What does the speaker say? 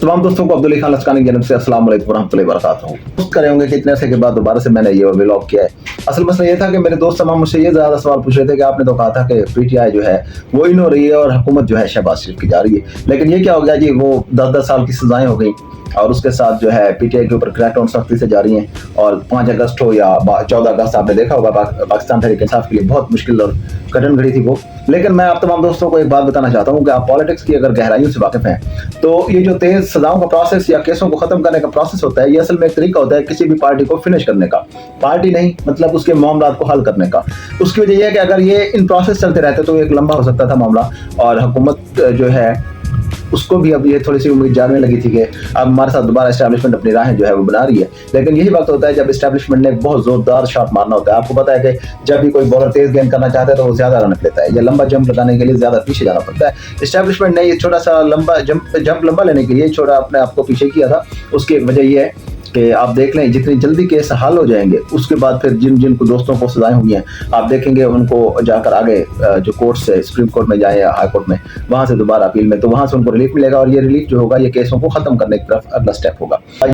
तमाम दोस्तों को अब्दुल खान लस्कानी की जानब से अस्सलाम वालेकुम वरहमतुल्लाहि वबरकातुहू। दोस्त करे होंगे कि इतने अरसे के बाद दोबारा से मैंने ये व्लॉग किया है। असल मसला ये था कि मेरे दोस्त तमाम मुझसे ये ज़्यादा सवाल पूछ रहे थे कि आपने तो कहा था कि पीटीआई जो है वो इन हो रही है और हुकूमत जो है शहबाज शरीफ की जा रही है, लेकिन ये क्या हो गया जी, वो 10-10 साल की सजाएं हो गई और उसके साथ जो है पीटीआई के ऊपर क्रैकडाउन सख्ती से जारी हैं। और 5 अगस्त हो या 14 अगस्त आपने देखा होगा पाकिस्तान तहरीक इंसाफ के लिए बहुत मुश्किल और कठिन घड़ी थी वो। लेकिन मैं आप तमाम दोस्तों को एक बात बताना चाहता हूँ कि आप पॉलिटिक्स की अगर गहराइयों से वाकिफ हैं तो ये जो तेज सजाओं का प्रोसेस या केसों को खत्म करने का प्रोसेस होता है, ये असल में एक तरीका होता है किसी भी पार्टी को फिनिश करने का। पार्टी नहीं, मतलब उसके मामलात को हल करने का। उसकी वजह यह है कि अगर ये इन प्रोसेस चलते रहते तो एक लंबा हो सकता था मामला और हुकूमत जो है उसको भी अब ये थोड़ी सी उम्मीद जानने लगी थी कि अब हमारे साथ दोबारा एस्टैब्लिशमेंट अपनी राहें जो है वो बना रही है। लेकिन यही वक्त होता है जब एस्टैब्लिशमेंट ने बहुत जोरदार शॉट मारना होता है। आपको पता है कि जब भी कोई बॉलर तेज गेंद करना चाहता है तो वो ज्यादा रन लेता है या लंबा जंप लगाने के लिए ज्यादा पीछे जाना पड़ता है। एस्टैब्लिशमेंट ने ये छोटा सा लंबा जंप लंबा लेने के लिए छोटा अपने आप को पीछे किया था। उसकी वजह यह है कि आप देख लें जितनी जल्दी केस हल हो जाएंगे उसके बाद फिर जिन को दोस्तों को सजाएं हुई हैं आप देखेंगे उनको जाकर आगे जो कोर्ट से सुप्रीम कोर्ट में जाए या हाई कोर्ट में वहां से दोबारा अपील में, तो वहां से उनको रिलीफ मिलेगा और ये रिलीफ जो होगा ये केसों को खत्म करने की तरफ अगला स्टेप होगा।